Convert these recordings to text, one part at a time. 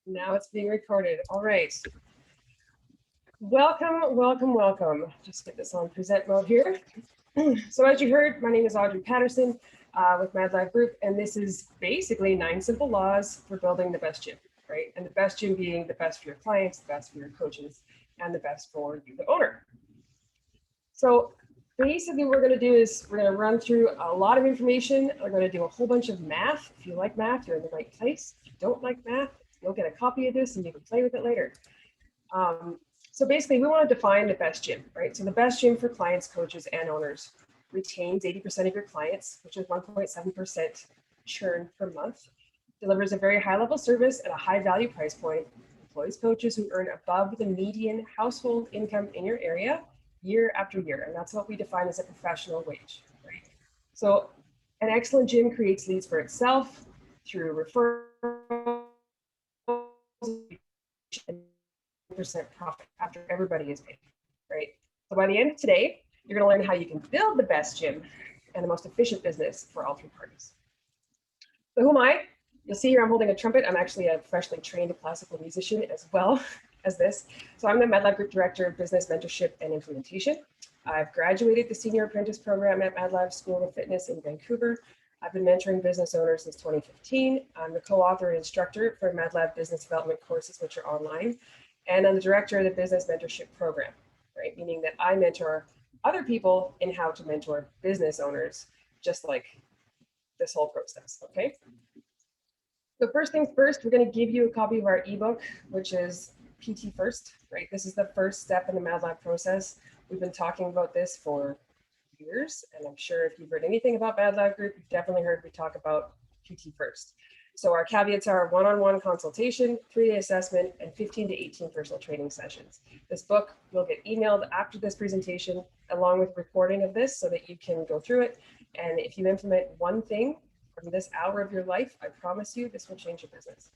Now it's being recorded. All right. Welcome, welcome, welcome. Just get this on present mode here. So as you heard, my name is Audrey Patterson with Madlab Group, and this is basically 9 simple laws for building the best gym, right? And the best gym being the best for your clients, the best for your coaches, and the best for you, the owner. So basically what we're going to do is we're going to run through a lot of information. We're going to do a whole bunch of math. If you like math, you're in the right place. If you don't like math, you'll get a copy of this and you can play with it later. So basically, we want to define the best gym, right? So the best gym for clients, coaches, and owners retains 80% of your clients, which is 1.7% churn per month, delivers a very high level service at a high value price point, employs coaches who earn above the median household income in your area year after year. And that's what we define as a professional wage, right? So an excellent gym creates leads for itself through referrals, percent profit after everybody is paid, right? So by the end of today, you're going to learn how you can build the best gym and the most efficient business for all 3 parties. So who am I? You'll see here I'm holding a trumpet. I'm actually a professionally trained classical musician as well as this. So I'm the Madlab Group Director of Business Mentorship and Implementation. I've graduated the Senior Apprentice Program at Madlab School of Fitness in Vancouver. I've been mentoring business owners since 2015. I'm the co-author and instructor for Madlab Business Development courses, which are online. And I'm the director of the Business Mentorship Program, right? Meaning that I mentor other people in how to mentor business owners, just like this whole process, okay? So first things first, we're going to give you a copy of our ebook, which is PT First, right? This is the first step in the Madlab process. We've been talking about this for years, and I'm sure if you've heard anything about Madlab Group, you've definitely heard me talk about PT First. So our caveats are one-on-one consultation, 3-day assessment, and 15 to 18 personal training sessions. This book will get emailed after this presentation, along with recording of this so that you can go through it. And if you implement one thing from this hour of your life, I promise you this will change your business.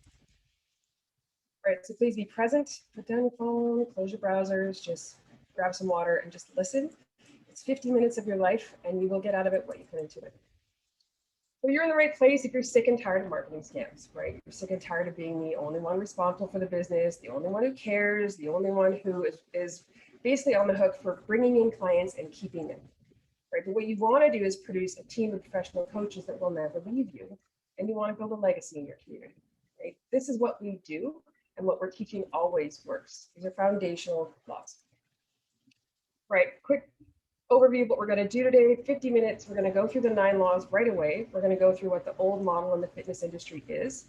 All right, so please be present, put down your phone, close your browsers, just grab some water and just listen. It's 50 minutes of your life and you will get out of it what you put into it. So you're in the right place if you're sick and tired of marketing scams, right? You're sick and tired of being the only one responsible for the business, the only one who cares, the only one who is basically on the hook for bringing in clients and keeping them, right? But what you want to do is produce a team of professional coaches that will never leave you, and you want to build a legacy in your community, right? This is what we do, and what we're teaching always works. These are foundational laws. Right, quick overview of what we're going to do today. 50 minutes, we're going to go through the 9 laws right away. We're going to go through what the old model in the fitness industry is,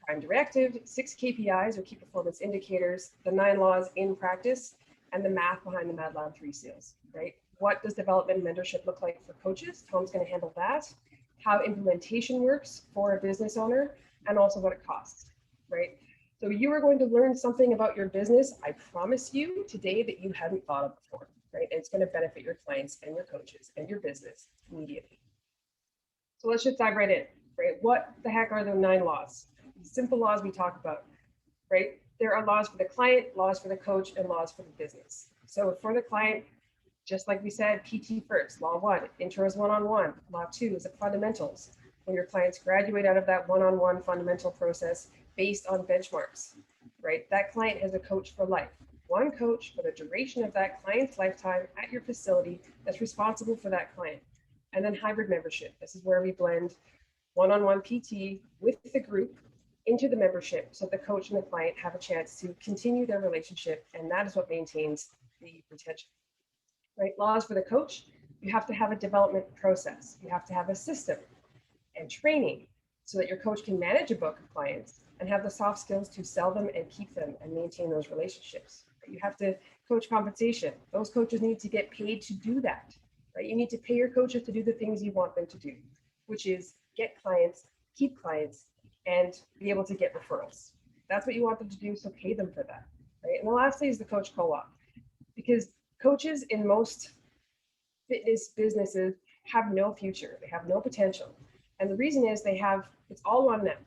time directive, 6 KPIs or key performance indicators, the 9 laws in practice, and the math behind the Madlab 3 seals, right? What does development and mentorship look like for coaches? Tom's going to handle that. How implementation works for a business owner, and also what it costs, right? So you are going to learn something about your business, I promise you today, that you hadn't thought of before. Right? And it's going to benefit your clients and your coaches and your business immediately. So let's just dive right in, right? What the heck are the 9 laws? The simple laws we talk about, right? There are laws for the client, laws for the coach, and laws for the business. So for the client, just like we said, PT first, law 1, intro is one-on-one. Law 2 is the fundamentals. When your clients graduate out of that one-on-one fundamental process based on benchmarks, right? That client has a coach for life. One coach for the duration of that client's lifetime at your facility that's responsible for that client. And then hybrid membership. This is where we blend one-on-one PT with the group into the membership so the coach and the client have a chance to continue their relationship, and that is what maintains the retention. Right? Laws for the coach, you have to have a development process. You have to have a system and training so that your coach can manage a book of clients and have the soft skills to sell them and keep them and maintain those relationships. You have to coach compensation. Those coaches need to get paid to do that, right? You need to pay your coaches to do the things you want them to do, which is get clients, keep clients, and be able to get referrals. That's what you want them to do, so pay them for that, right? And the lastly is the coach co-op, because coaches in most fitness businesses have no future. They have no potential. And the reason is it's all on them.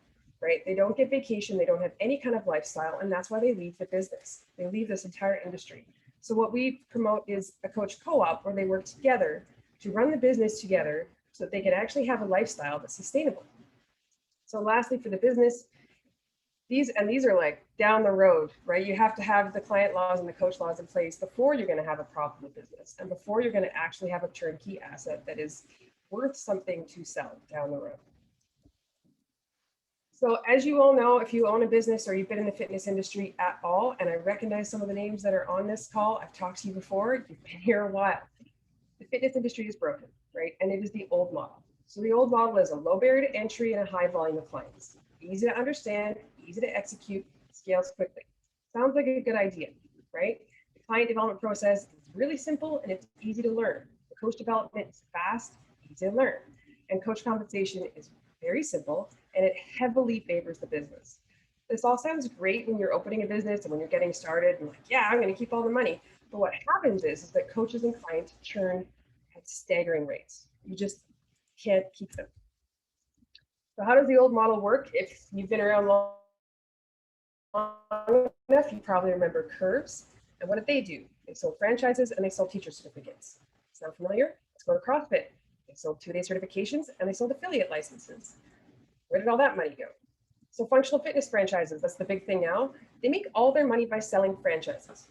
Right? They don't get vacation, they don't have any kind of lifestyle, and that's why they leave the business. They leave this entire industry. So what we promote is a coach co-op where they work together to run the business together so that they can actually have a lifestyle that's sustainable. So lastly, for the business, These are like down the road, right? You have to have the client laws and the coach laws in place before you're going to have a profitable business and before you're going to actually have a turnkey asset that is worth something to sell down the road. So as you all know, if you own a business or you've been in the fitness industry at all, and I recognize some of the names that are on this call, I've talked to you before, you've been here a while. The fitness industry is broken, right? And it is the old model. So the old model is a low barrier to entry and a high volume of clients. Easy to understand, easy to execute, scales quickly. Sounds like a good idea, right? The client development process is really simple and it's easy to learn. The coach development is fast, easy to learn. And coach compensation is very simple and it heavily favors the business. This all sounds great when you're opening a business and when you're getting started and like, yeah, I'm going to keep all the money. But what happens is that coaches and clients churn at staggering rates. You just can't keep them. So how does the old model work? If you've been around long enough, you probably remember Curves. And what did they do? They sold franchises and they sold teacher certificates. Sound familiar? Let's go to CrossFit. They sold 2-day certifications and they sold affiliate licenses. Where did all that money go? So functional fitness franchises, that's the big thing now. They make all their money by selling franchises,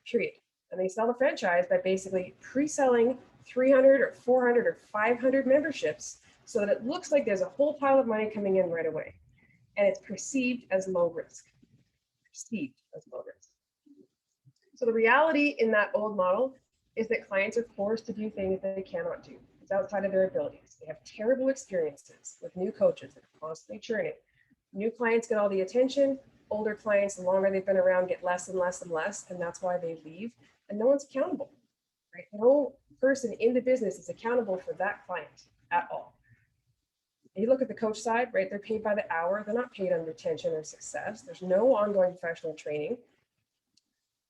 period. And they sell the franchise by basically pre-selling 300 or 400 or 500 memberships so that it looks like there's a whole pile of money coming in right away. And it's perceived as low risk. Perceived as low risk. So the reality in that old model is that clients are forced to do things that they cannot do. It's outside of their abilities. They have terrible experiences with new coaches that are constantly churning. New clients get all the attention. Older clients, the longer they've been around, get less and less and less, and that's why they leave. And no one's accountable, right? No person in the business is accountable for that client at all. You look at the coach side, right? They're paid by the hour. They're not paid on retention or success. There's no ongoing professional training.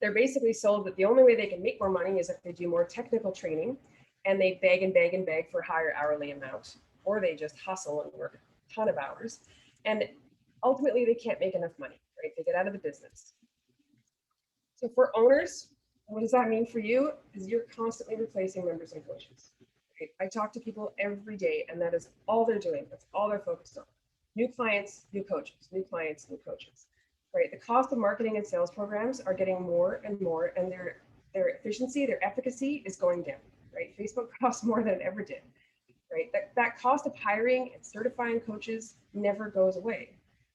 They're basically sold that the only way they can make more money is if they do more technical training and they beg and beg and beg for a higher hourly amount, or they just hustle and work a ton of hours. And ultimately, they can't make enough money, right? They get out of the business. So for owners, what does that mean for you? Is you're constantly replacing members and coaches. Right? I talk to people every day, and that is all they're doing. That's all they're focused on. New clients, new coaches, new clients, new coaches. Right? The cost of marketing and sales programs are getting more and more, and their efficiency, their efficacy is going down. Right? Facebook costs more than it ever did. Right? That cost of hiring and certifying coaches never goes away.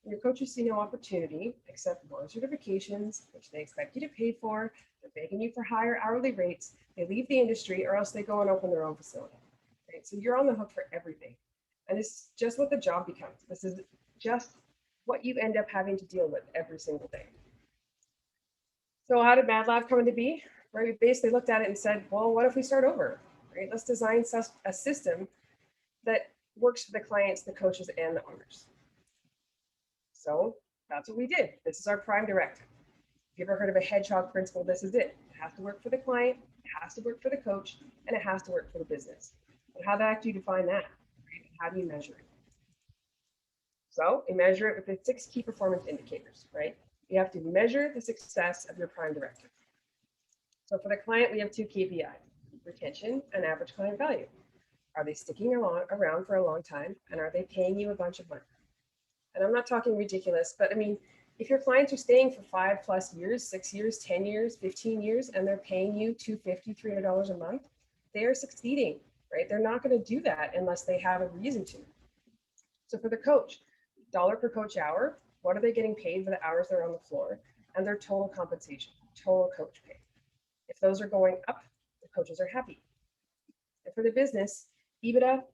Your coaches see no opportunity except more certifications, which they expect you to pay for. They're begging you for higher hourly rates. They leave the industry or else they go and open their own facility. Right? So you're on the hook for everything. And this is just what the job becomes. This is just what you end up having to deal with every single day. So how did Madlab come into be? Right? We basically looked at it and said, well, what if we start over? Right? Let's design a system that works for the clients, the coaches, and the owners. So that's what we did. This is our prime directive. If you've ever heard of a hedgehog principle, this is it. It has to work for the client, it has to work for the coach, and it has to work for the business. And how the heck do you define that? Right? How do you measure it? So we measure it with the 6 key performance indicators, right? You have to measure the success of your prime directive. So for the client, we have 2 KPIs, retention and average client value. Are they sticking around for a long time? And are they paying you a bunch of money? And I'm not talking ridiculous, but I mean, if your clients are staying for 5+ years, 6 years, 10 years, 15 years, and they're paying you $250, $300 a month, they are succeeding, right? They're not going to do that unless they have a reason to. So for the coach, dollar per coach hour, what are they getting paid for the hours they're on the floor, and their total compensation, total coach pay. If those are going up, the coaches are happy. And for the business, EBITDA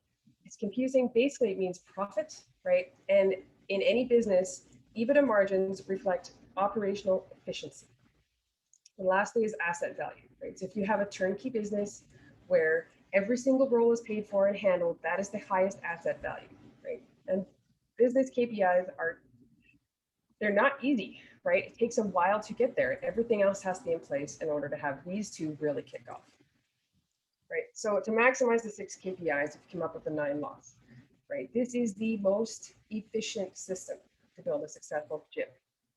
is confusing. Basically, it means profit, right? And in any business, EBITDA margins reflect operational efficiency. And lastly is asset value, right? So if you have a turnkey business where every single role is paid for and handled, that is the highest asset value, right? And business KPIs they're not easy, right? It takes a while to get there. Everything else has to be in place in order to have these 2 really kick off, right? So to maximize the 6 KPIs, we've come up with the 9 laws, right? This is the most efficient system to build a successful gym,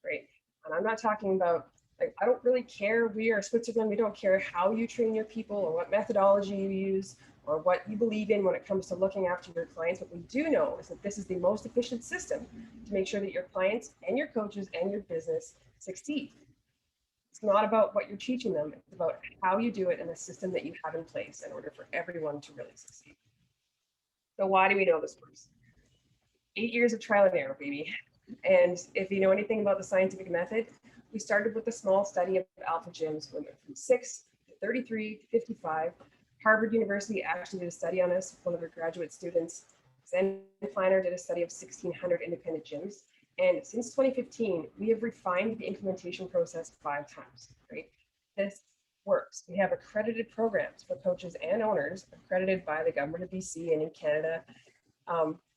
right? And I'm not talking about, like, I don't really care. We are Switzerland. We don't care how you train your people or what methodology you use or what you believe in when it comes to looking after your clients. What we do know is that this is the most efficient system to make sure that your clients and your coaches and your business succeed. It's not about what you're teaching them, it's about how you do it and the system that you have in place in order for everyone to really succeed. So why do we know this works? 8 years of trial and error, baby. And if you know anything about the scientific method, we started with a small study of alpha gyms, went from 6 to 33 to 55. Harvard University actually did a study on this. One of their graduate students, Zen Kleiner, did a study of 1,600 independent gyms. And since 2015, we have refined the implementation process 5 times, right? This works. We have accredited programs for coaches and owners accredited by the government of BC and in Canada.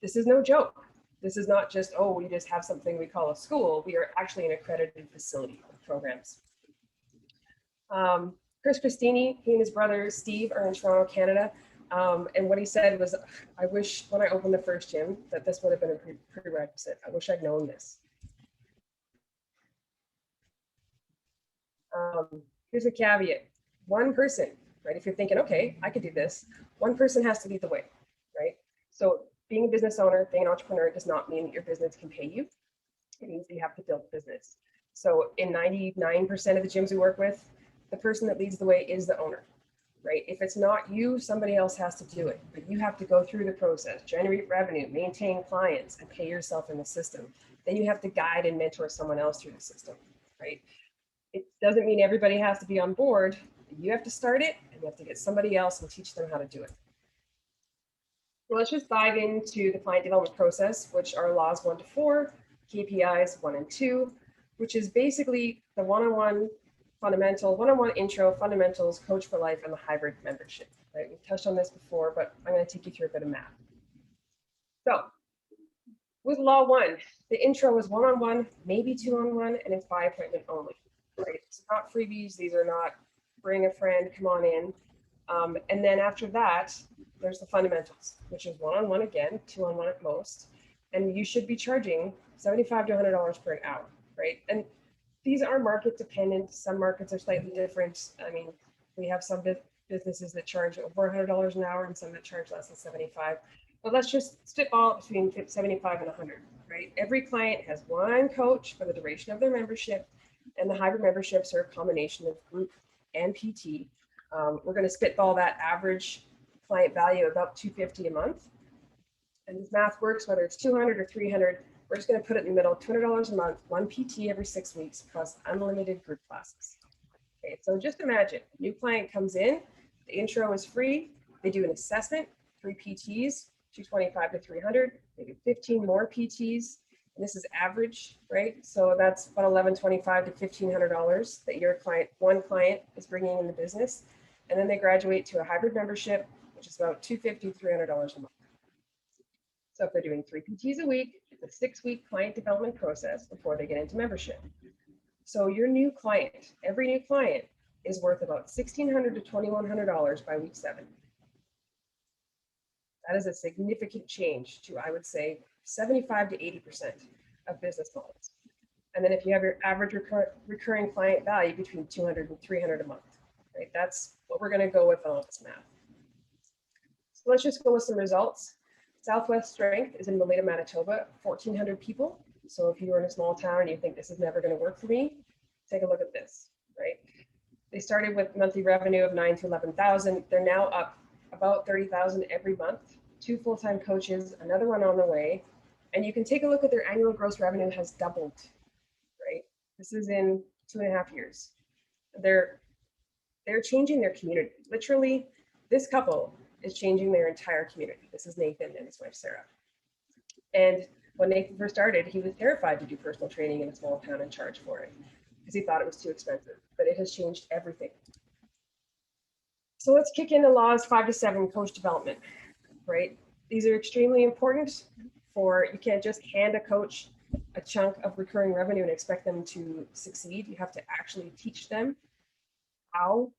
This is no joke. This is not just, oh, we just have something we call a school. We are actually an accredited facility with programs. Chris Christini, he and his brother Steve are in Toronto, Canada. And what he said was, I wish when I opened the first gym that this would have been a prerequisite. I wish I'd known this. Here's a caveat. One person, right? If you're thinking, okay, I could do this, one person has to lead the way, right? So being a business owner, being an entrepreneur does not mean that your business can pay you. It means that you have to build business. So in 99% of the gyms we work with, the person that leads the way is the owner, right? If it's not you, somebody else has to do it, but you have to go through the process, generate revenue, maintain clients, and pay yourself in the system. Then you have to guide and mentor someone else through the system, right? It doesn't mean everybody has to be on board. You have to start it, and you have to get somebody else and teach them how to do it. So let's just dive into the client development process, which are laws 1 to 4, KPIs 1 and 2, which is basically the one-on-one fundamental, one-on-one intro, fundamentals, coach for life, and the hybrid membership. Right? We've touched on this before, but I'm going to take you through a bit of math. So with law 1, the intro is one-on-one, maybe 2-on-1, and it's by appointment only. Right? It's not freebies. These are not bring a friend, come on in. And then after that, there's the fundamentals, which is 1-on-1 again, 2-on-1 at most. And you should be charging $75 to $100 per hour, right? And these are market dependent. Some markets are slightly different. I mean, we have some businesses that charge over $100 an hour and some that charge less than 75. But let's just spitball between 75 and 100, right? Every client has one coach for the duration of their membership, and the hybrid memberships are a combination of group and PT. We're going to spitball that average client value about $250 a month. And this math works whether it's 200 or 300. We're just going to put it in the middle, $200 a month, 1 PT every 6 weeks, plus unlimited group classes. Okay, so just imagine, a new client comes in, the intro is free, they do an assessment, 3 PTs, 225 to 300, they do 15 more PTs, and this is average, right? So that's about $1,125 to $1,500 that your client, one client is bringing in the business. And then they graduate to a hybrid membership, which is about $250 to $300 a month. So if they're doing 3 PTs a week, it's a 6-week client development process before they get into membership. So your new client, every new client is worth about $1,600 to $2,100 by week 7. That is a significant change to, I would say, 75 to 80% of business models. And then if you have your average recurring client value between 200 and 300 a month, right? That's what we're going to go with on this math. So let's just go with some results. Southwest Strength is in Melita, Manitoba, 1,400 people. So if you're in a small town and you think this is never going to work for me, take a look at this, right? They started with monthly revenue of 9,000 to 11,000. They're now up about 30,000 every month. 2 full-time coaches, another one on the way. And you can take a look at their annual gross revenue has doubled, right? This is in 2.5 years. They're changing their community. Literally, this couple is changing their entire community. This is Nathan and his wife, Sarah. And when Nathan first started, he was terrified to do personal training in a small town and charge for it because he thought it was too expensive, but it has changed everything. So let's kick into laws 5 to 7 coach development, right? These are extremely important for, you can't just hand a coach a chunk of recurring revenue and expect them to succeed. You have to actually teach them how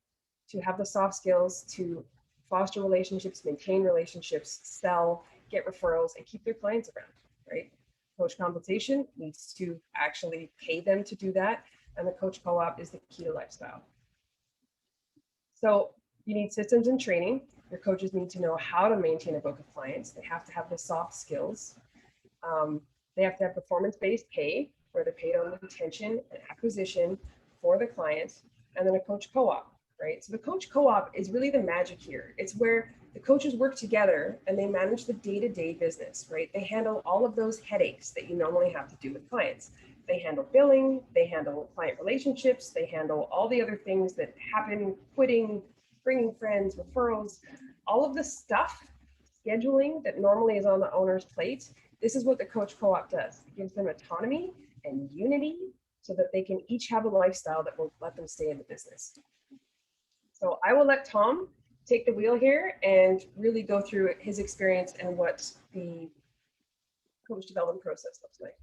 to have the soft skills to foster relationships, maintain relationships, sell, get referrals, and keep their clients around, right? Coach compensation needs to actually pay them to do that. And the coach co-op is the key to lifestyle. So you need systems and training. Your coaches need to know how to maintain a book of clients. They have to have the soft skills. They have to have performance-based pay, where they're paid on retention and acquisition for the client, and then a coach co-op, right? So the coach co-op is really the magic here. It's where the coaches work together and they manage the day-to-day business, right? They handle all of those headaches that you normally have to do with clients. They handle billing, they handle client relationships, they handle all the other things that happen, quitting, bringing friends, referrals, all of the stuff, scheduling that normally is on the owner's plate. This is what the coach co-op does. It gives them autonomy and unity so that they can each have a lifestyle that will let them stay in the business. So I will let Tom take the wheel here and really go through his experience and what the coach development process looks like.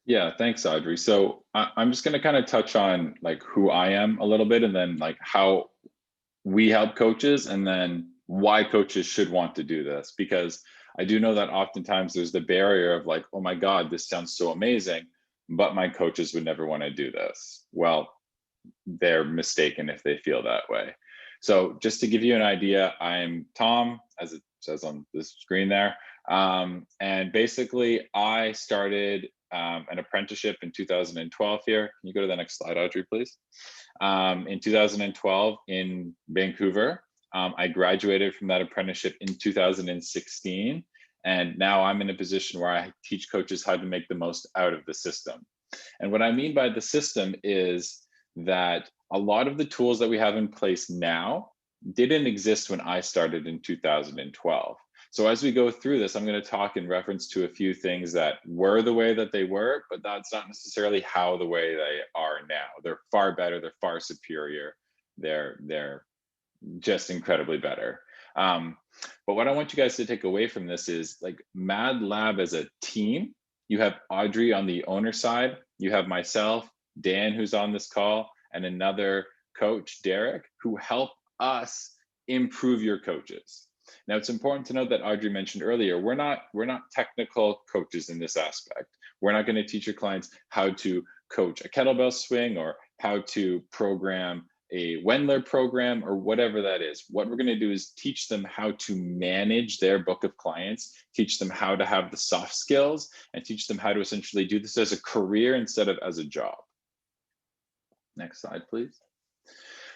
Yeah, thanks, Audrey. So I'm just going to kind of touch on like who I am a little bit, and then like how we help coaches, and then why coaches should want to do this. Because I do know that oftentimes there's the barrier of like, oh my God, this sounds so amazing, but my coaches would never want to do this. Well, they're mistaken if they feel that way. So just to give you an idea, I'm Tom, as it says on the screen there. And basically I started an apprenticeship in 2012 here. Can you go to the next slide, Audrey, please? In 2012 in Vancouver. I graduated from that apprenticeship in 2016. And now I'm in a position where I teach coaches how to make the most out of the system. And what I mean by the system is that a lot of the tools that we have in place now didn't exist when I started in 2012. So as we go through this, I'm going to talk in reference to a few things that were the way that they were, but that's not necessarily how the way they are now. They're far better, they're far superior, they're just incredibly better. But what I want you guys to take away from this is like Madlab as a team. You have Audrey on the owner side, you have myself, Dan, who's on this call, and another coach, Derek, who help us improve your coaches. Now, it's important to note that Audrey mentioned earlier, we're not technical coaches in this aspect. We're not going to teach your clients how to coach a kettlebell swing or how to program a Wendler program or whatever that is. What we're going to do is teach them how to manage their book of clients, teach them how to have the soft skills, and teach them how to essentially do this as a career instead of as a job. Next slide, please.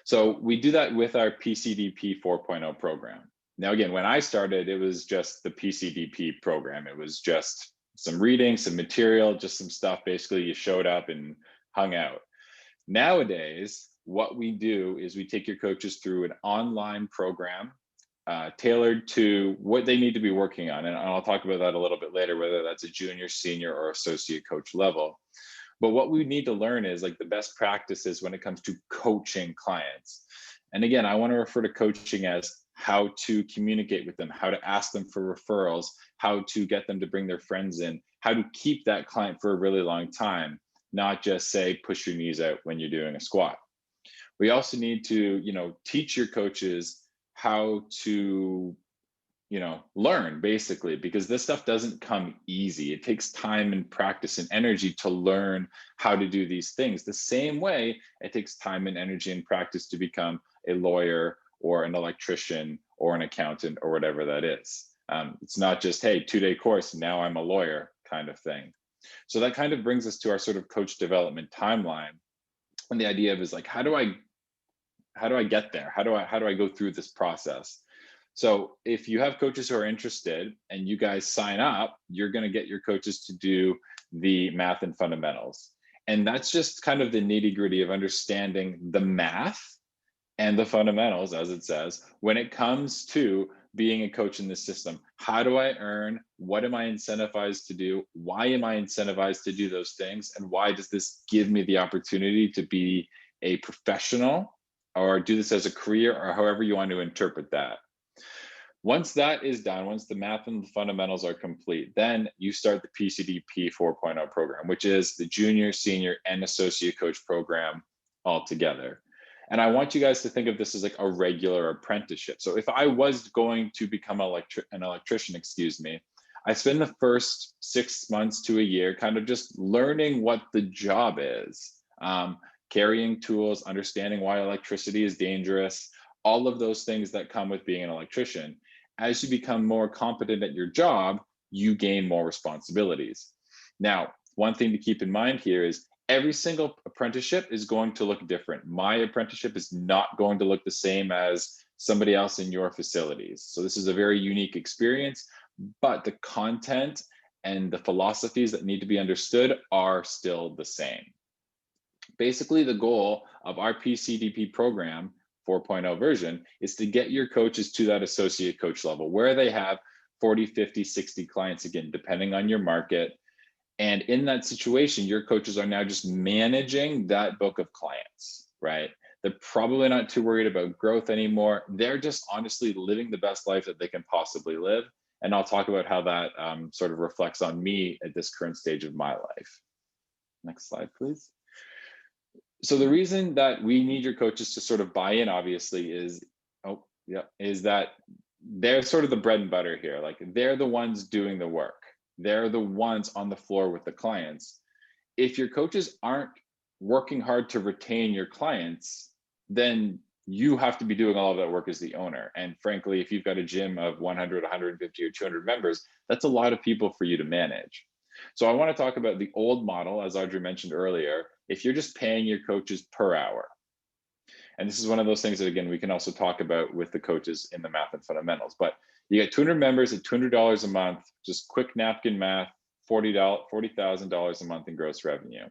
So we do that with our PCDP 4.0 program. Now, again, when I started, it was just the PCDP program. It was just some reading, some material, just some stuff. Basically, you showed up and hung out. Nowadays, what we do is we take your coaches through an online program tailored to what they need to be working on. And I'll talk about that a little bit later, whether that's a junior, senior, or associate coach level. But what we need to learn is like the best practices when it comes to coaching clients. And again, I want to refer to coaching as how to communicate with them, how to ask them for referrals, how to get them to bring their friends in, how to keep that client for a really long time, not just say, push your knees out when you're doing a squat. We also need to, teach your coaches how to, learn basically, because this stuff doesn't come easy. It takes time and practice and energy to learn how to do these things. The same way it takes time and energy and practice to become a lawyer or an electrician or an accountant or whatever that is. It's not just, hey, 2-day course, now I'm a lawyer kind of thing. So that kind of brings us to our sort of coach development timeline. And the idea of is like, how do I get there? How do I go through this process? So if you have coaches who are interested and you guys sign up, you're going to get your coaches to do the math and fundamentals. And that's just kind of the nitty-gritty of understanding the math and the fundamentals, as it says, when it comes to being a coach in this system. How do I earn? What am I incentivized to do? Why am I incentivized to do those things? And why does this give me the opportunity to be a professional or do this as a career, or however you want to interpret that? Once that is done, once the math and the fundamentals are complete, then you start the PCDP 4.0 program, which is the junior, senior, and associate coach program all together. And I want you guys to think of this as like a regular apprenticeship. So if I was going to become an electrician, I spend the first 6 months to a year kind of just learning what the job is, carrying tools, understanding why electricity is dangerous, all of those things that come with being an electrician. As you become more competent at your job, you gain more responsibilities. Now, one thing to keep in mind here is every single apprenticeship is going to look different. My apprenticeship is not going to look the same as somebody else in your facilities. So this is a very unique experience, but the content and the philosophies that need to be understood are still the same. Basically, the goal of our PCDP program 4.0 version is to get your coaches to that associate coach level where they have 40, 50, 60 clients, again, depending on your market. And in that situation, your coaches are now just managing that book of clients, right? They're probably not too worried about growth anymore. They're just honestly living the best life that they can possibly live. And I'll talk about how that sort of reflects on me at this current stage of my life. Next slide, please. So the reason that we need your coaches to sort of buy in, obviously, is that they're sort of the bread and butter here. Like, they're the ones doing the work. They're the ones on the floor with the clients. If your coaches aren't working hard to retain your clients, then you have to be doing all of that work as the owner. And frankly, if you've got a gym of 100, 150, or 200 members, that's a lot of people for you to manage. So I want to talk about the old model, as Audrey mentioned earlier. If you're just paying your coaches per hour, and this is one of those things that, again, we can also talk about with the coaches in the math and fundamentals, but you get 200 members at $200 a month, just quick napkin math, $40,000 a month in gross revenue.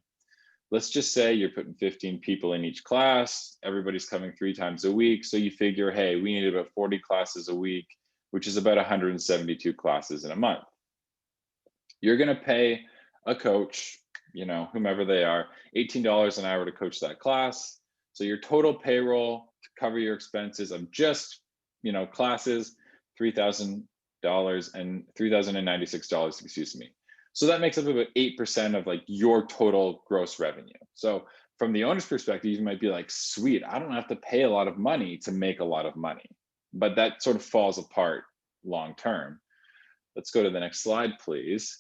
Let's just say you're putting 15 people in each class, everybody's coming 3 times a week. So you figure, hey, we need about 40 classes a week, which is about 172 classes in a month. You're gonna pay a coach, whomever they are, $18 an hour to coach that class. So your total payroll to cover your expenses of just, classes, $3,000 and $3,096, excuse me. So that makes up about 8% of like your total gross revenue. So from the owner's perspective, you might be like, sweet, I don't have to pay a lot of money to make a lot of money. But that sort of falls apart long term. Let's go to the next slide, please.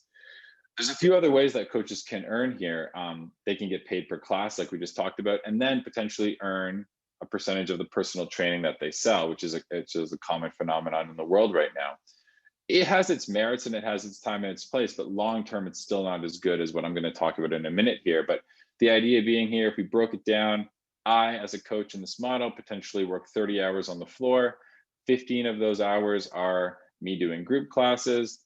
There's a few other ways that coaches can earn here. They can get paid per class, like we just talked about, and then potentially earn a percentage of the personal training that they sell, which is a common phenomenon in the world right now. It has its merits and it has its time and its place, but long term, it's still not as good as what I'm going to talk about in a minute here. But the idea being here, if we broke it down, I, as a coach in this model, potentially work 30 hours on the floor. 15 of those hours are me doing group classes.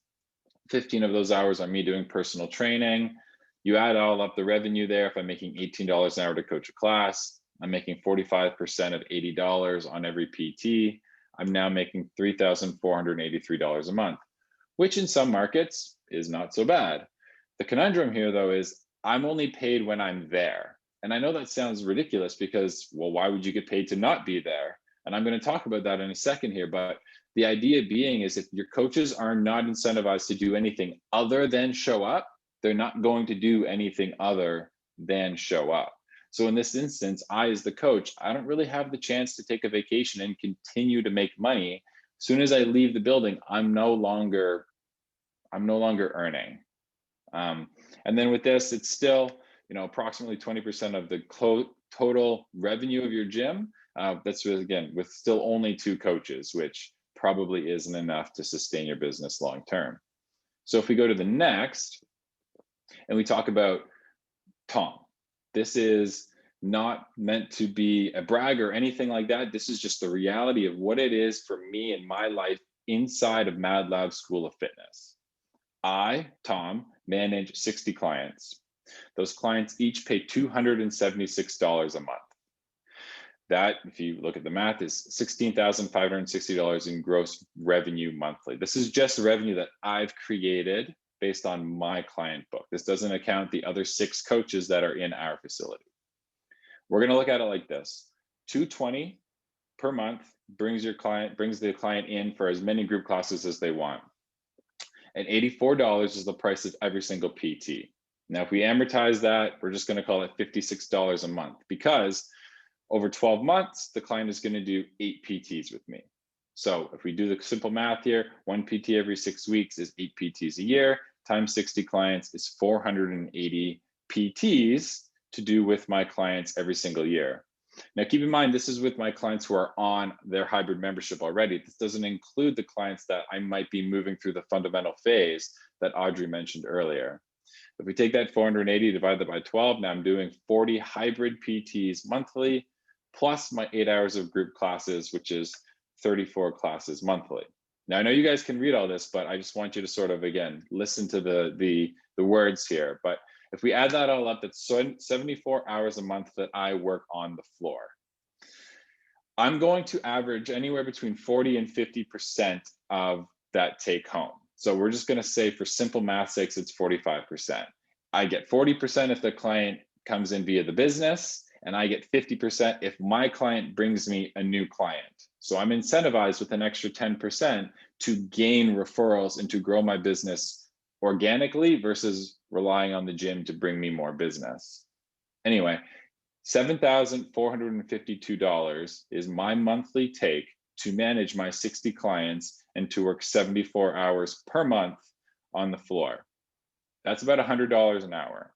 15 of those hours are me doing personal training. You add all up the revenue there. If I'm making $18 an hour to coach a class, I'm making 45% of $80 on every PT. I'm now making $3,483 a month, which in some markets is not so bad. The conundrum here, though, is I'm only paid when I'm there. And I know that sounds ridiculous because, well, why would you get paid to not be there? And I'm going to talk about that in a second here. But the idea being is if your coaches are not incentivized to do anything other than show up, they're not going to do anything other than show up. So in this instance, I, as the coach, I don't really have the chance to take a vacation and continue to make money. As soon as I leave the building, I'm no longer earning. And then with this, it's still, approximately 20% of the total revenue of your gym. That's with, again, with still only 2 coaches, which probably isn't enough to sustain your business long term. So if we go to the next and we talk about Tom, this is not meant to be a brag or anything like that. This is just the reality of what it is for me in my life inside of Madlab School of Fitness. I, Tom, manage 60 clients. Those clients each pay $276 a month. That, if you look at the math, is $16,560 in gross revenue monthly. This is just the revenue that I've created based on my client book. This doesn't account the other 6 coaches that are in our facility. We're going to look at it like this. $220 per month brings the client in for as many group classes as they want. And $84 is the price of every single PT. Now, if we amortize that, we're just going to call it $56 a month because over 12 months, the client is going to do 8 PTs with me. So if we do the simple math here, 1 PT every 6 weeks is 8 PTs a year, times 60 clients is 480 PTs to do with my clients every single year. Now, keep in mind, this is with my clients who are on their hybrid membership already. This doesn't include the clients that I might be moving through the fundamental phase that Audrey mentioned earlier. If we take that 480, divide that by 12, now I'm doing 40 hybrid PTs monthly, plus my 8 hours of group classes, which is 34 classes monthly. Now, I know you guys can read all this, but I just want you to sort of, again, listen to the words here. But if we add that all up, that's 74 hours a month that I work on the floor. I'm going to average anywhere between 40 and 50% of that take home. So we're just going to say, for simple math sakes, it's 45%. I get 40% if the client comes in via the business, and I get 50% if my client brings me a new client. So I'm incentivized with an extra 10% to gain referrals and to grow my business organically versus relying on the gym to bring me more business. Anyway, $7,452 is my monthly take to manage my 60 clients and to work 74 hours per month on the floor. That's about $100 an hour.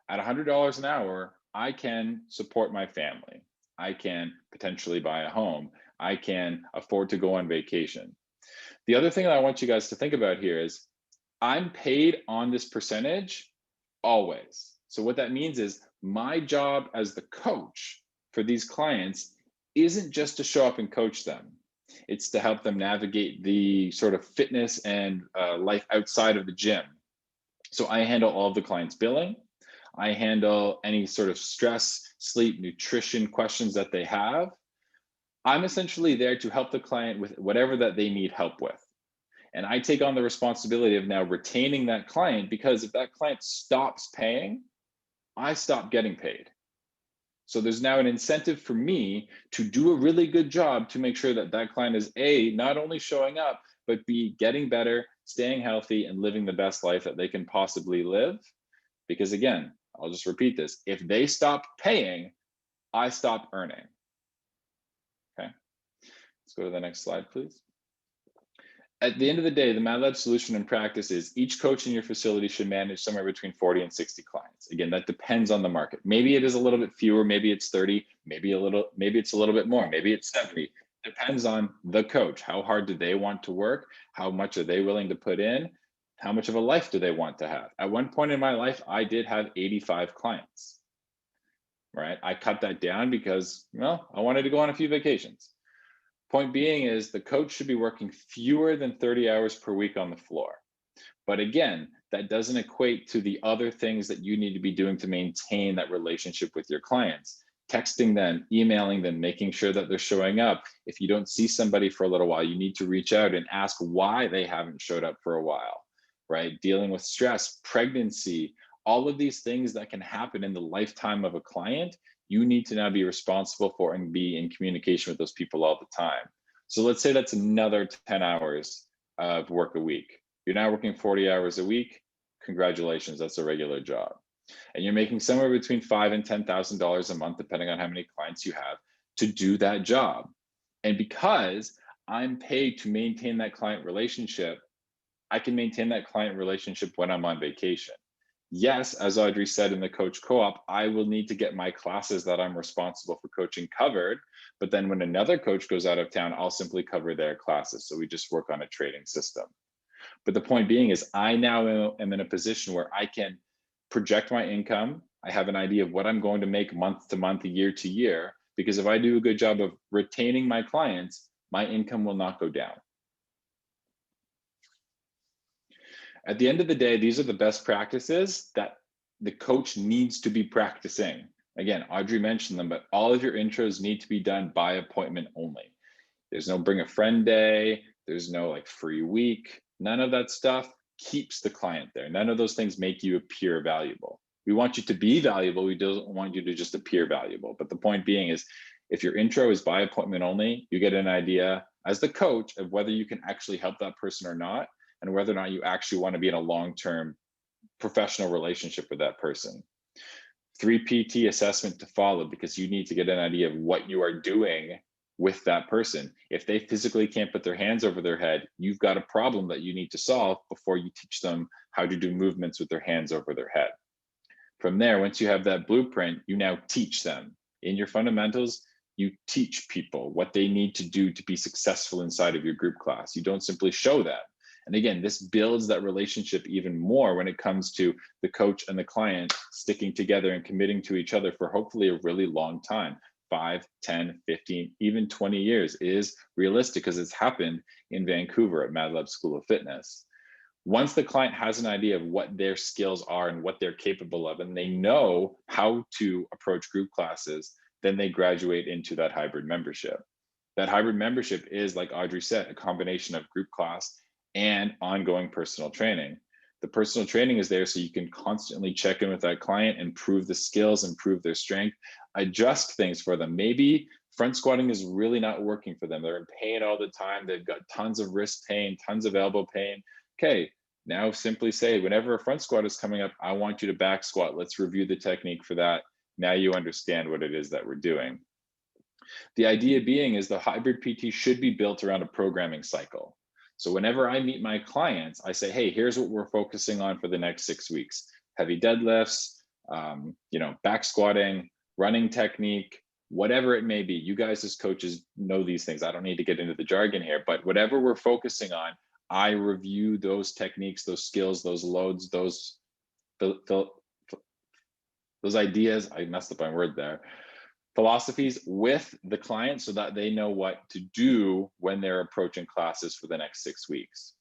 At $100 an hour, I can support my family. I can potentially buy a home. I can afford to go on vacation. The other thing that I want you guys to think about here is I'm paid on this percentage always. So what that means is my job as the coach for these clients isn't just to show up and coach them. It's to help them navigate the sort of fitness and life outside of the gym. So I handle all of the clients' billing. I handle any sort of stress, sleep, nutrition questions that they have. I'm essentially there to help the client with whatever that they need help with. And I take on the responsibility of now retaining that client, because if that client stops paying, I stop getting paid. So there's now an incentive for me to do a really good job to make sure that that client is A, not only showing up, but B, getting better, staying healthy, and living the best life that they can possibly live. Because again, I'll just repeat this. If they stop paying, I stop earning. Okay, let's go to the next slide, please. At the end of the day, the Madlab solution in practice is each coach in your facility should manage somewhere between 40 and 60 clients. Again, that depends on the market. Maybe it is a little bit fewer, maybe it's 30, maybe it's a little bit more, maybe it's 70. Depends on the coach. How hard do they want to work? How much are they willing to put in? How much of a life do they want to have? At one point in my life, I did have 85 clients, right? I cut that down because, well, I wanted to go on a few vacations. Point being is the coach should be working fewer than 30 hours per week on the floor. But again, that doesn't equate to the other things that you need to be doing to maintain that relationship with your clients. Texting them, emailing them, making sure that they're showing up. If you don't see somebody for a little while, you need to reach out and ask why they haven't showed up for a while, right? Dealing with stress, pregnancy, all of these things that can happen in the lifetime of a client, you need to now be responsible for and be in communication with those people all the time. So let's say that's another 10 hours of work a week. You're now working 40 hours a week. Congratulations, that's a regular job. And you're making somewhere between $5,000 and $10,000 a month, depending on how many clients you have, to do that job. And because I'm paid to maintain that client relationship, I can maintain that client relationship when I'm on vacation. Yes, as Audrey said in the coach co-op, I will need to get my classes that I'm responsible for coaching covered. But then when another coach goes out of town, I'll simply cover their classes. So we just work on a trading system. But the point being is I now am in a position where I can project my income. I have an idea of what I'm going to make month to month, year to year, because if I do a good job of retaining my clients, my income will not go down. At the end of the day, these are the best practices that the coach needs to be practicing. Again, Audrey mentioned them, but all of your intros need to be done by appointment only. There's no bring a friend day. There's no like free week. None of that stuff keeps the client there. None of those things make you appear valuable. We want you to be valuable. We don't want you to just appear valuable. But the point being is, if your intro is by appointment only, you get an idea as the coach of whether you can actually help that person or not, and whether or not you actually want to be in a long-term professional relationship with that person. 3 PT assessment to follow, because you need to get an idea of what you are doing with that person. If they physically can't put their hands over their head, you've got a problem that you need to solve before you teach them how to do movements with their hands over their head. From there, once you have that blueprint, you now teach them. In your fundamentals, you teach people what they need to do to be successful inside of your group class. You don't simply show them. And again, this builds that relationship even more when it comes to the coach and the client sticking together and committing to each other for hopefully a really long time. 5, 10, 15, even 20 years is realistic because it's happened in Vancouver at Madlab School of Fitness. Once the client has an idea of what their skills are and what they're capable of, and they know how to approach group classes, then they graduate into that hybrid membership. That hybrid membership is, like Audrey said, a combination of group class and ongoing personal training. The personal training is there so you can constantly check in with that client, improve the skills, improve their strength, adjust things for them. Maybe front squatting is really not working for them. They're in pain all the time. They've got tons of wrist pain, tons of elbow pain. Okay, now simply say, whenever a front squat is coming up, I want you to back squat. Let's review the technique for that. Now you understand what it is that we're doing. The idea being is the hybrid PT should be built around a programming cycle. So whenever I meet my clients, I say, hey, here's what we're focusing on for the next 6 weeks. Heavy deadlifts, back squatting, running technique, whatever it may be. You guys as coaches know these things. I don't need to get into the jargon here, but whatever we're focusing on, I review those techniques, those skills, those loads, those ideas. I messed up my word there. Philosophies with the client so that they know what to do when they're approaching classes for the next 6 weeks.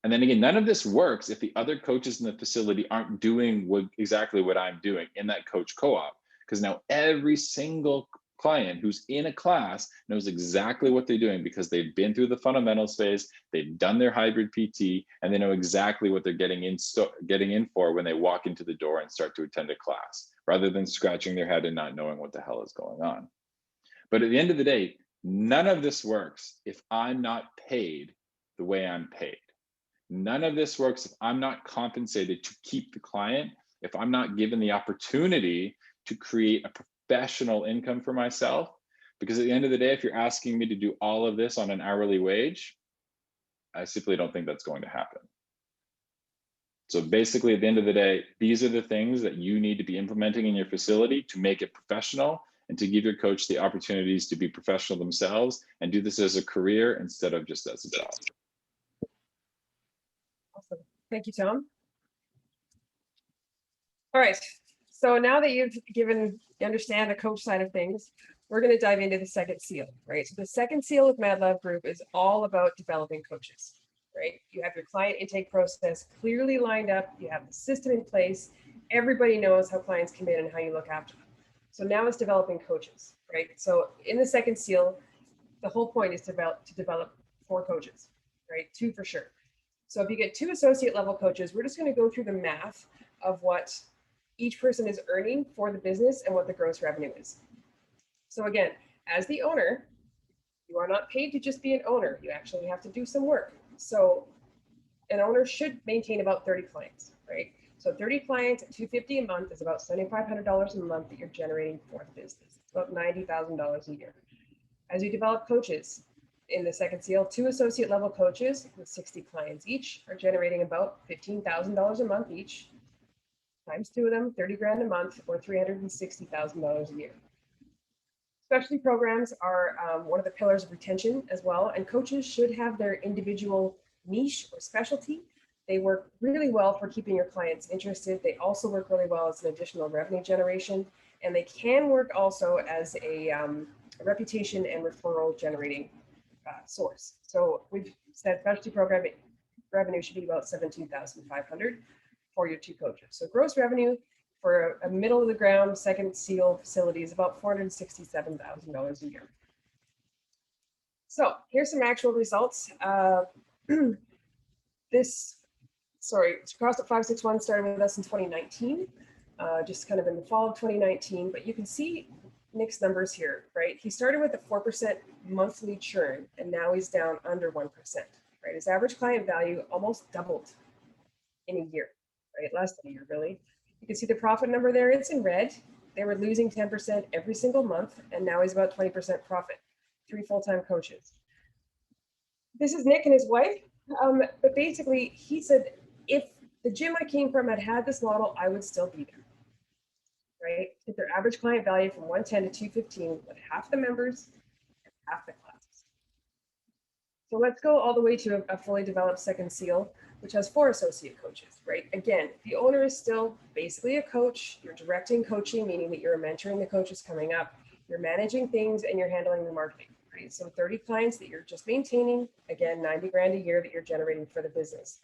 And then again, none of this works if the other coaches in the facility aren't doing exactly what I'm doing in that coach co-op, because now every single client who's in a class knows exactly what they're doing because they've been through the fundamentals phase, they've done their hybrid PT, and they know exactly what they're getting in for when they walk into the door and start to attend a class, rather than scratching their head and not knowing what the hell is going on. But at the end of the day, none of this works if I'm not paid the way I'm paid. None of this works if I'm not compensated to keep the client, if I'm not given the opportunity to create a professional income for myself. Because at the end of the day, if you're asking me to do all of this on an hourly wage, I simply don't think that's going to happen. So basically, at the end of the day, these are the things that you need to be implementing in your facility to make it professional and to give your coach the opportunities to be professional themselves and do this as a career instead of just as a job. Awesome. Thank you, Tom. All right. So now that you understand the coach side of things, we're going to dive into the second seal, right? So the second seal of Madlab Group is all about developing coaches, right? You have your client intake process clearly lined up. You have the system in place. Everybody knows how clients come in and how you look after them. So now it's developing coaches, right? So in the second seal, the whole point is to develop 4 coaches, right? 2 for sure. So if you get 2 associate level coaches, we're just going to go through the math of what each person is earning for the business and what the gross revenue is. So again, as the owner, you are not paid to just be an owner. You actually have to do some work. So an owner should maintain about 30 clients, right? So 30 clients at $250 a month is about $7,500 a month that you're generating for the business. It's about $90,000 a year. As you develop coaches in the second seal, 2 associate level coaches with 60 clients each are generating about $15,000 a month each, times 2 of them, 30 grand a month, or $360,000 a year. Specialty programs are one of the pillars of retention as well, and coaches should have their individual niche or specialty. They work really well for keeping your clients interested. They also work really well as an additional revenue generation, and they can work also as a reputation and referral generating source. So we've said specialty program revenue should be about $17,500 for your 2 coaches. So gross revenue for a middle of the ground second seal facility is about $467,000 a year. So here's some actual results. CrossFit 561 started with us in 2019, just kind of in the fall of 2019, but you can see Nick's numbers here, right? He started with a 4% monthly churn, and now he's down under 1%, right? His average client value almost doubled in a year, right? Less than a year, really. You can see the profit number there, it's in red. They were losing 10% every single month, and now he's about 20% profit, 3 full-time coaches. This is Nick and his wife, but basically he said, if the gym I came from had this model, I would still be there. right? Get their average client value from 110 to 215 with half the members and half the classes. So let's go all the way to a fully developed second seal, which has 4 associate coaches, right? Again, the owner is still basically a coach. You're directing coaching, meaning that you're mentoring the coaches coming up. You're managing things and you're handling the marketing, right? So 30 clients that you're just maintaining, again, 90 grand a year that you're generating for the business.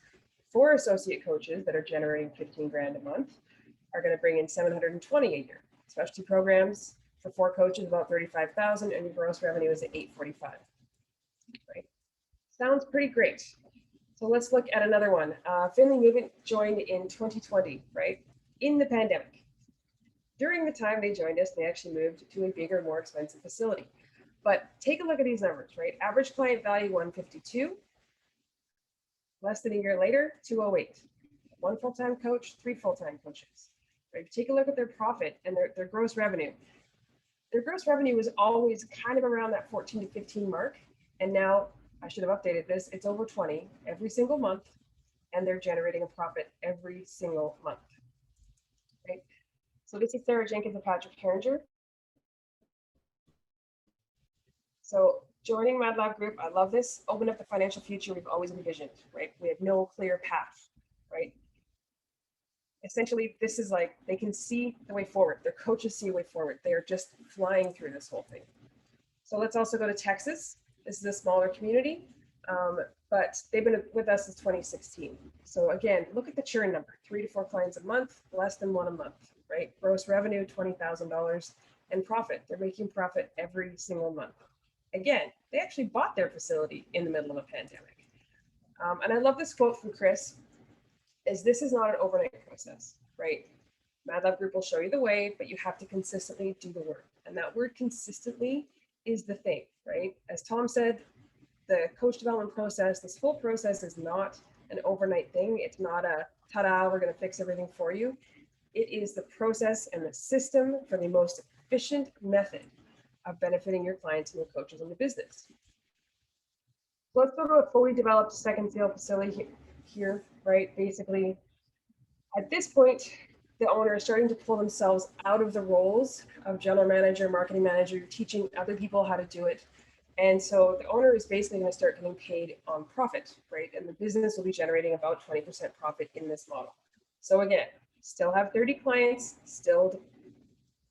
4 associate coaches that are generating 15 grand a month are going to bring in 720 a year. Specialty programs for 4 coaches, about 35,000, and your gross revenue is at 845, right? Sounds pretty great. So let's look at another one. Finley Movement joined in 2020, right? In the pandemic. During the time they joined us, they actually moved to a bigger, more expensive facility. But take a look at these numbers, right? Average client value 152. Less than a year later, 208. 1 full-time coach, 3 full-time coaches. Right? Take a look at their profit and their gross revenue. Their gross revenue was always kind of around that 14 to 15 mark. And now, I should have updated this, it's over 20 every single month, and they're generating a profit every single month. Right? So this is Sarah Jenkins and Patrick Herringer. So joining Madlab Group, I love this. Open up the financial future we've always envisioned, right? We had no clear path, right? Essentially, this is like, they can see the way forward. Their coaches see a way forward. They are just flying through this whole thing. So let's also go to Texas. This is a smaller community, but they've been with us since 2016. So again, look at the churn number, 3 to 4 clients a month, less than 1 a month, right? Gross revenue, $20,000, and profit. They're making profit every single month. Again, they actually bought their facility in the middle of a pandemic. And I love this quote from Chris, is this is not an overnight process, right? Madlab Group will show you the way, but you have to consistently do the work. And that word consistently is the thing, right? As Tom said, the coach development process, this whole process is not an overnight thing. It's not a ta-da, we're going to fix everything for you. It is the process and the system for the most efficient method of benefiting your clients and your coaches in the business. So let's go to a fully developed second seal facility here, right? Basically, at this point, the owner is starting to pull themselves out of the roles of general manager, marketing manager, teaching other people how to do it. And so the owner is basically going to start getting paid on profit, right? And the business will be generating about 20% profit in this model. So again, still have 30 clients, still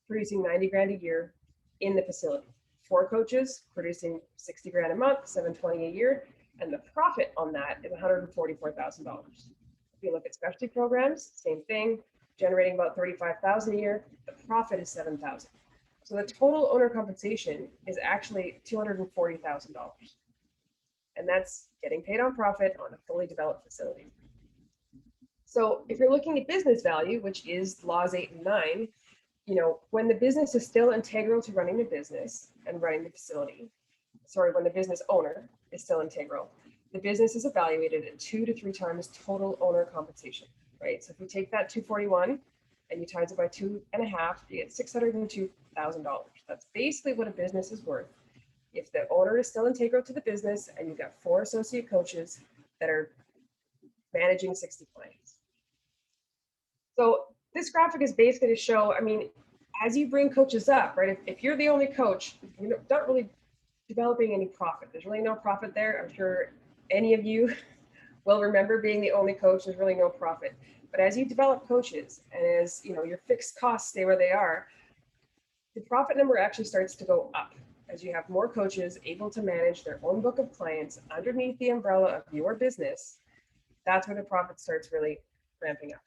producing 90 grand a year in the facility. 4 coaches producing 60 grand a month, 720 a year, and the profit on that is $144,000. If you look at specialty programs, same thing, generating about 35,000 a year. The profit is 7,000. So the total owner compensation is actually $240,000, and that's getting paid on profit on a fully developed facility. So if you're looking at business value, which is laws 8 and 9, you know, when the business is still integral to running the business and running the facility, when the business owner is still integral, the business is evaluated at 2 to 3 times total owner compensation, right? So if you take that 241 and you times it by 2.5, you get $602,000. That's basically what a business is worth if the owner is still integral to the business and you've got 4 associate coaches that are managing 60 clients. So this graphic is basically to show, I mean, as you bring coaches up, right? If you're the only coach, you're not really developing any profit. There's really no profit there. I'm sure any of you will remember being the only coach. There's really no profit. But as you develop coaches and as you know your fixed costs stay where they are, the profit number actually starts to go up as you have more coaches able to manage their own book of clients underneath the umbrella of your business. That's where the profit starts really ramping up.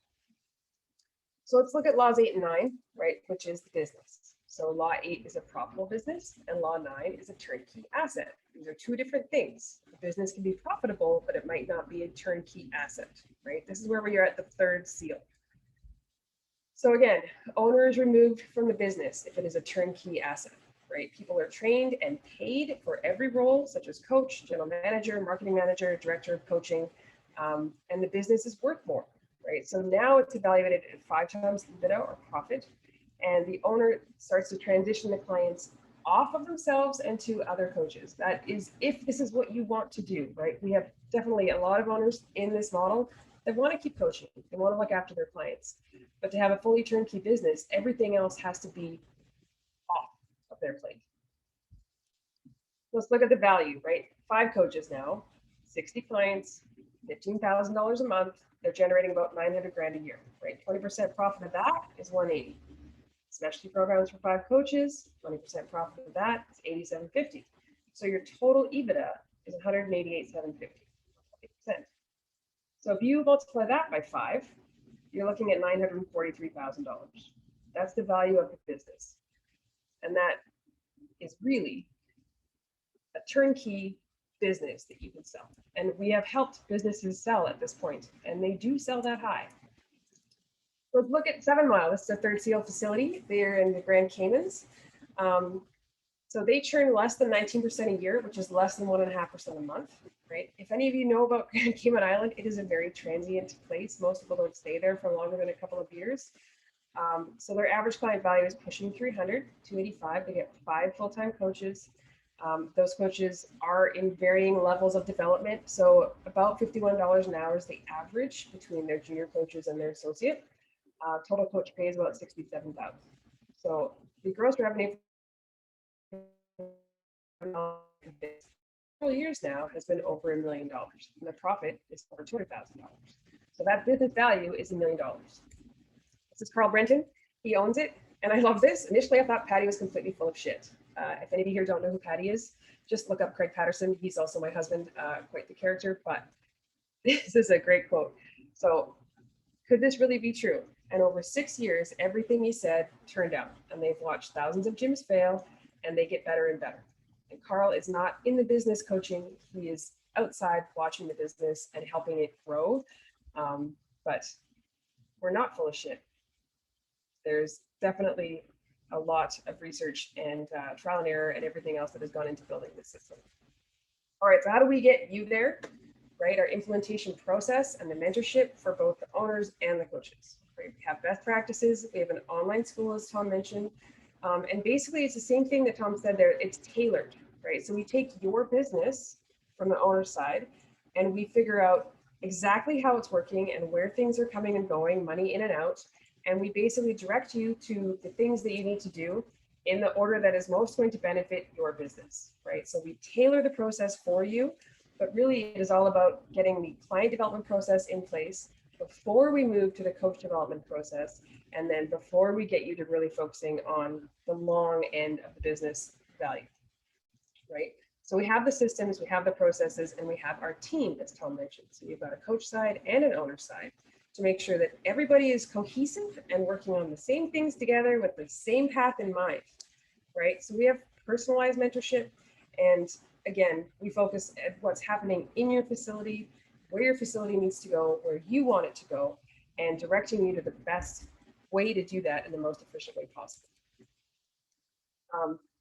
So let's look at laws 8 and 9, right, which is the business. So law 8 is a profitable business and law 9 is a turnkey asset. These are 2 different things. The business can be profitable, but it might not be a turnkey asset, right? This is where we are at the 3rd seal. So again, owner is removed from the business if it is a turnkey asset, right? People are trained and paid for every role, such as coach, general manager, marketing manager, director of coaching, and the business is worth more, right? So now it's evaluated at 5 times EBITDA or profit, and the owner starts to transition the clients off of themselves and to other coaches. That is, if this is what you want to do, right? We have definitely a lot of owners in this model that want to keep coaching. They want to look after their clients. But to have a fully turnkey business, everything else has to be off of their plate. Let's look at the value, right? 5 coaches now, 60 clients, $15,000 a month. They're generating about 900 grand a year, right? 20% profit of that is 180. Specialty programs for 5 coaches, 20% profit of that is 8750. So your total EBITDA is 188,750. 20%. So if you multiply that by 5, you're looking at $943,000. That's the value of the business. And that is really a turnkey business that you can sell. And we have helped businesses sell at this point, and they do sell that high. Let's look at 7 Mile. This is a Third Seal facility. They're in the Grand Caymans. So they churn less than 19% a year, which is less than 1.5% a month, right? If any of you know about Grand Cayman Island, it is a very transient place. Most people don't stay there for longer than a couple of years. So their average client value is pushing 300, 285. They get 5 full-time coaches. Those coaches are in varying levels of development. So about $51 an hour is the average between their junior coaches and their associate. Total coach pay is about $67,000. So the gross revenue several years now has been over $1 million, and the profit is over $200,000. So that business value is $1 million. This is Carl Brenton. He owns it, and I love this. Initially, I thought Patty was completely full of shit. If any of you here don't know who Patty is, just look up Craig Patterson. He's also my husband, quite the character, but this is a great quote. So could this really be true? And over 6 years, everything he said turned out, and they've watched thousands of gyms fail, and they get better and better. And Carl is not in the business coaching. He is outside watching the business and helping it grow. But we're not full of shit. There's definitely a lot of research and trial and error and everything else that has gone into building this system. All right, so how do we get you there, right? Our implementation process and the mentorship for both the owners and the coaches. Right? We have best practices. We have an online school, as Tom mentioned. And basically, it's the same thing that Tom said there. It's tailored, right? So we take your business from the owner's side, and we figure out exactly how it's working and where things are coming and going, money in and out. And we basically direct you to the things that you need to do in the order that is most going to benefit your business, right? So we tailor the process for you, but really it is all about getting the client development process in place before we move to the coach development process, and then before we get you to really focusing on the long end of the business value, right? So we have the systems, we have the processes, and we have our team, as Tom mentioned. So you've got a coach side and an owner side to make sure that everybody is cohesive and working on the same things together with the same path in mind, right? So we have personalized mentorship, and again, we focus at what's happening in your facility, where your facility needs to go, where you want it to go, and directing you to the best way to do that in the most efficient way possible.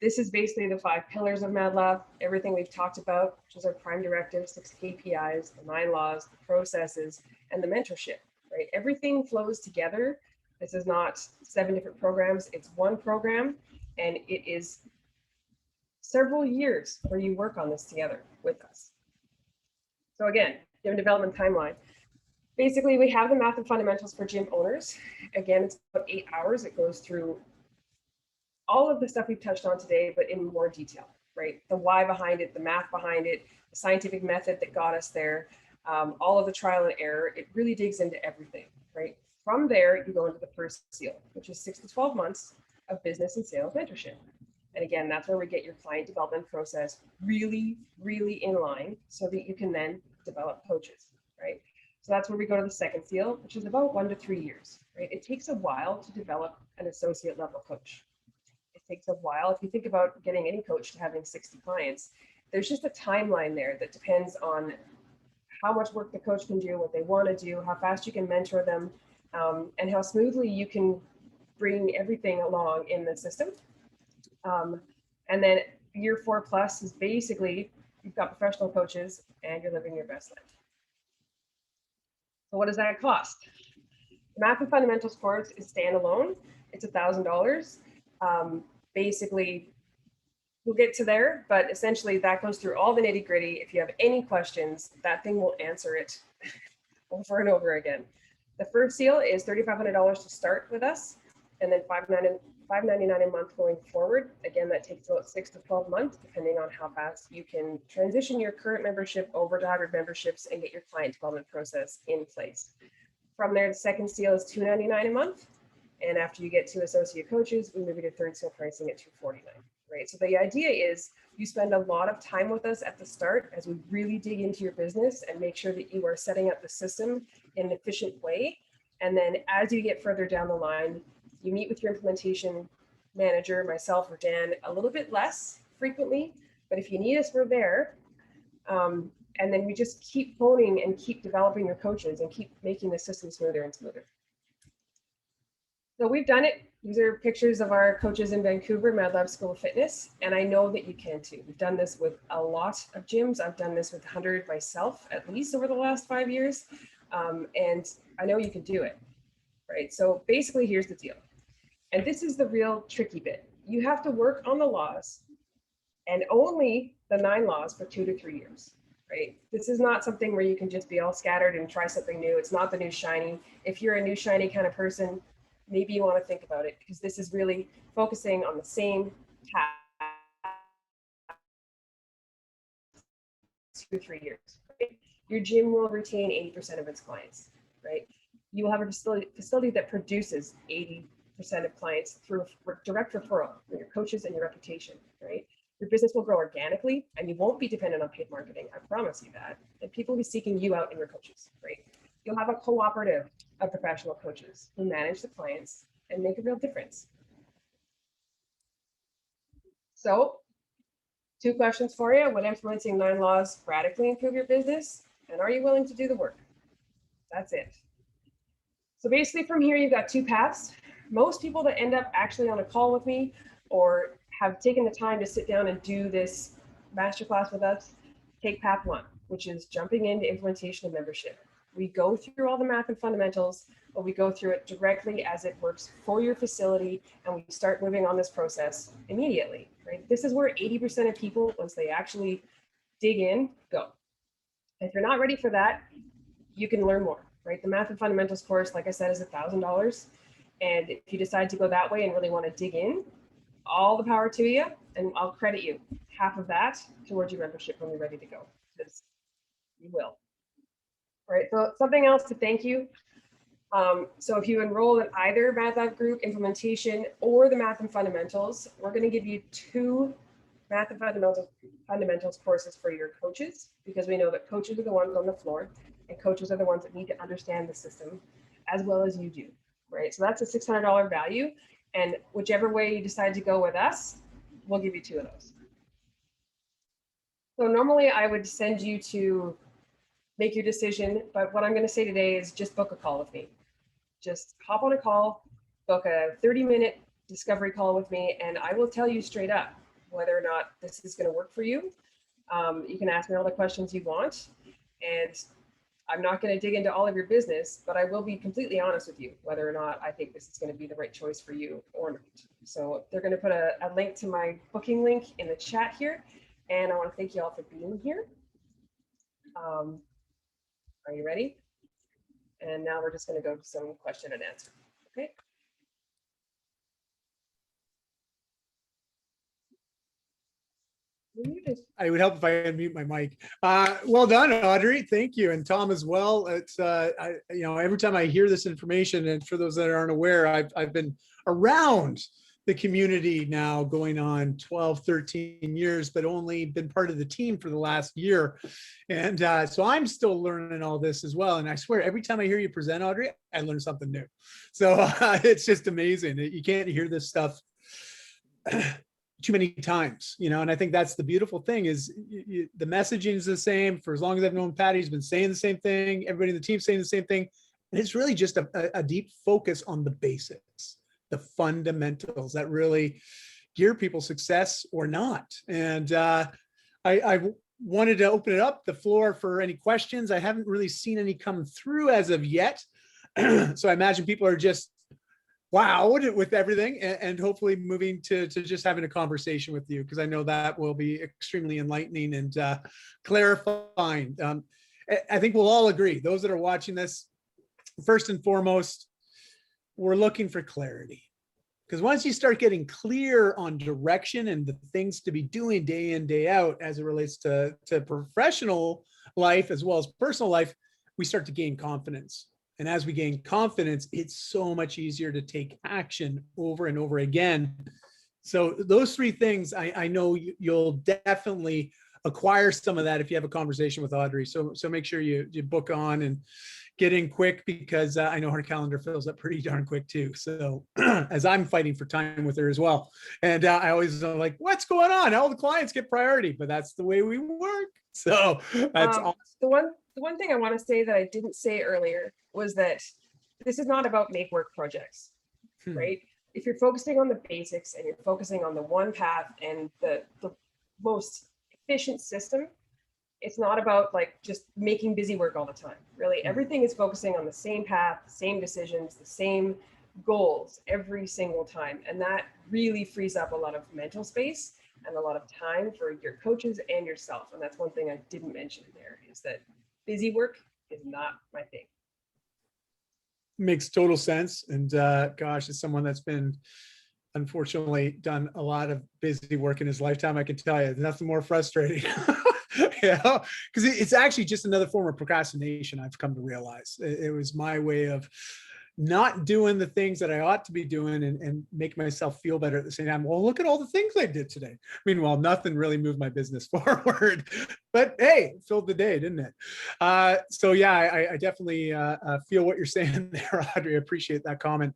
This is basically the 5 pillars of Madlab, everything we've talked about, which is our prime directives, 6 KPIs, the 9 laws, the processes, and the mentorship, right? Everything flows together. This is not 7 different programs, it's one program, and it is several years where you work on this together with us. So again, gym development timeline. Basically, we have the math and fundamentals for gym owners. Again, it's about 8 hours. It goes through all of the stuff we've touched on today, but in more detail, right? The why behind it, the math behind it, the scientific method that got us there, all of the trial and error. It really digs into everything, right? From there, you go into the first seal, which is 6 to 12 months of business and sales mentorship. And again, that's where we get your client development process really, really in line so that you can then develop coaches, right? So that's where we go to the second seal, which is about 1 to 3 years, right? It takes a while to develop an associate level coach. It takes a while. If you think about getting any coach to having 60 clients, there's just a timeline there that depends on how much work the coach can do, what they want to do, how fast you can mentor them, and how smoothly you can bring everything along in the system. And then year 4 plus is basically you've got professional coaches and you're living your best life. So what does that cost? The Math and Fundamentals course is standalone. It's $1,000. Basically, we'll get to there, but essentially that goes through all the nitty gritty. If you have any questions, that thing will answer it over and over again. The first deal is $3,500 to start with us, and then $599 a month going forward. Again, that takes about 6 to 12 months, depending on how fast you can transition your current membership over to hybrid memberships and get your client development process in place. From there, the second deal is $299 a month. And after you get to associate coaches, we move you to third seal pricing at $249, right? So the idea is you spend a lot of time with us at the start as we really dig into your business and make sure that you are setting up the system in an efficient way. And then as you get further down the line, you meet with your implementation manager, myself or Dan, a little bit less frequently, but if you need us, we're there. And then we just keep honing and keep developing your coaches and keep making the system smoother and smoother. So we've done it. These are pictures of our coaches in Vancouver, Madlab School of Fitness, and I know that you can too. We've done this with a lot of gyms. I've done this with 100 myself, at least over the last 5 years, and I know you can do it, right? So basically, here's the deal, and this is the real tricky bit. You have to work on the laws, and only the 9 laws for 2 to 3 years, right? This is not something where you can just be all scattered and try something new. It's not the new shiny. If you're a new shiny kind of person, maybe you want to think about it, because this is really focusing on the same task 2 to 3 years. Right? Your gym will retain 80% of its clients, right? You will have a facility that produces 80% of clients through direct referral from your coaches and your reputation, right? Your business will grow organically, and you won't be dependent on paid marketing. I promise you that. And people will be seeking you out and your coaches, right? You'll have a cooperative of professional coaches who manage the clients and make a real difference. So 2 questions for you. Would implementing 9 laws radically improve your business? And are you willing to do the work? That's it. So basically from here, you've got 2 paths. Most people that end up actually on a call with me or have taken the time to sit down and do this masterclass with us take path 1, which is jumping into implementation of membership. We go through all the math and fundamentals, but we go through it directly as it works for your facility, and we start moving on this process immediately, right? This is where 80% of people, once they actually dig in, go. If you're not ready for that, you can learn more, right? The math and fundamentals course, like I said, is $1,000. And if you decide to go that way and really want to dig in, all the power to you, and I'll credit you half of that towards your membership when you're ready to go, because you will. All right, so something else to thank you. So if you enroll in either Madlab group implementation or the math and fundamentals, we're going to give you 2 math and fundamentals courses for your coaches, because we know that coaches are the ones on the floor and coaches are the ones that need to understand the system as well as you do, right? So that's a $600 value, and whichever way you decide to go with us, we'll give you 2 of those. So normally I would send you to make your decision, but what I'm going to say today is just book a call with me. Just hop on a call, book a 30-minute discovery call with me, and I will tell you straight up whether or not this is going to work for you. You can ask me all the questions you want, and I'm not going to dig into all of your business, but I will be completely honest with you whether or not I think this is going to be the right choice for you or not. So they're going to put a link to my booking link in the chat here, and I want to thank you all for being here. Are you ready? And now we're just going to go to some question and answer. Okay. I would help if I unmute my mic. Well done, Audrey. Thank you, and Tom as well. It's every time I hear this information, and for those that aren't aware, I've been around the community now going on 12, 13 years, but only been part of the team for the last year. And so I'm still learning all this as well. And I swear, every time I hear you present, Audrey, I learn something new. So it's just amazing. You can't hear this stuff too many times, and I think that's the beautiful thing is the messaging is the same. For as long as I've known Patty, he's been saying the same thing. Everybody in the team saying the same thing. And it's really just a deep focus on the basics, the fundamentals that really gear people's success or not. And I wanted to open it up, the floor for any questions. I haven't really seen any come through as of yet. So I imagine people are just wowed with everything and hopefully moving to just having a conversation with you, because I know that will be extremely enlightening and clarifying. I think we'll all agree, those that are watching this, first and foremost, we're looking for clarity. Because once you start getting clear on direction and the things to be doing day in, day out, as it relates to professional life as well as personal life, we start to gain confidence. And as we gain confidence, it's so much easier to take action over and over again. So those three things, I know you'll definitely acquire some of that if you have a conversation with Audrey. So make sure you book on and get in quick, because I know her calendar fills up pretty darn quick too. So as I'm fighting for time with her as well. And I always like, what's going on? All the clients get priority, but that's the way we work. So that's awesome. The one thing I want to say that I didn't say earlier was that this is not about make work projects, right? If you're focusing on the basics and you're focusing on the one path and the most efficient system, it's not about like just making busy work all the time. Really, everything is focusing on the same path, the same decisions, the same goals every single time. And that really frees up a lot of mental space and a lot of time for your coaches and yourself. And that's one thing I didn't mention there, is that busy work is not my thing. Makes total sense. And gosh, as someone that's been unfortunately done a lot of busy work in his lifetime, I can tell you, there's nothing more frustrating. Yeah, because it's actually just another form of procrastination. I've come to realize it was my way of not doing the things that I ought to be doing and make myself feel better at the same time. Well, look at all the things I did today. Meanwhile, nothing really moved my business forward, but hey, it filled the day, didn't it? So yeah, I definitely feel what you're saying there, Audrey. I appreciate that comment.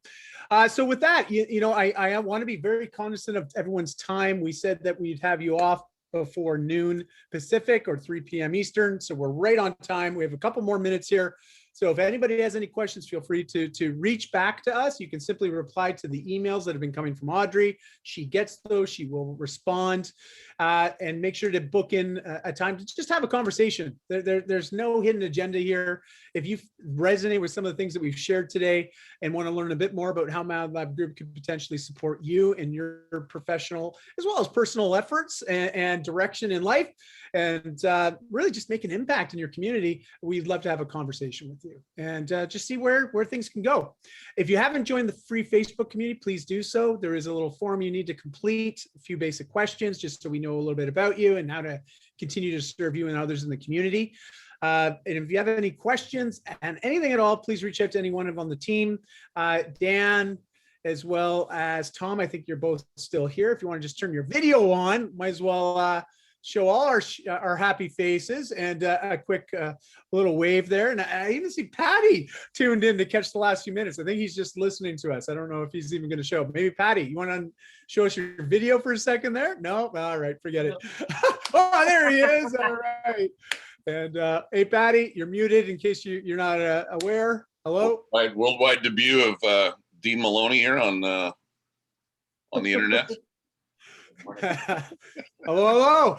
So with that, I want to be very cognizant of everyone's time. We said that we'd have you off before noon Pacific or 3 p.m. Eastern. So we're right on time. We have a couple more minutes here. So if anybody has any questions, feel free to reach back to us. You can simply reply to the emails that have been coming from Audrey. She gets those, she will respond, and make sure to book in a time to just have a conversation. There's no hidden agenda here. If you resonate with some of the things that we've shared today and want to learn a bit more about how Madlab Group could potentially support you in your professional as well as personal efforts and direction in life, and really just make an impact in your community, we'd love to have a conversation with you and just see where things can go. If you haven't joined the free Facebook community, please do so. There is a little form you need to complete, a few basic questions, just so we know a little bit about you and how to continue to serve you and others in the community. And if you have any questions and anything at all, please reach out to anyone on the team. Dan, as well as Tom, I think you're both still here. If you want to just turn your video on, might as well show all our happy faces, and a quick little wave there. And I even see Patty tuned in to catch the last few minutes. I think he's just listening to us. I don't know if he's even going to show. Maybe Patty, you want to show us your video for a second there? No? All right, forget it. Oh, there he is. All right. And hey, Patty, you're muted in case you're not aware. Hello? Worldwide debut of Dean Maloney here on the internet. Hello.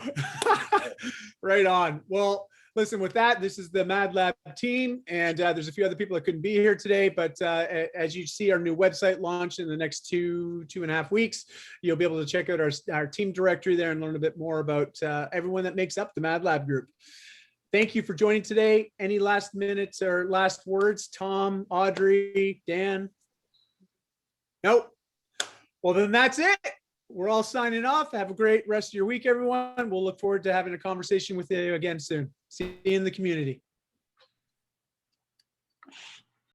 Right on. Well, listen, with that, this is the Madlab team, and there's a few other people that couldn't be here today, but as you see our new website launch in the next two and a half weeks, you'll be able to check out our team directory there and learn a bit more about everyone that makes up the Madlab Group. Thank you for joining today. Any last minutes or last words, Tom, Audrey, Dan? Nope. Well, then that's it. We're all signing off. Have a great rest of your week, everyone. We'll look forward to having a conversation with you again soon. See you in the community.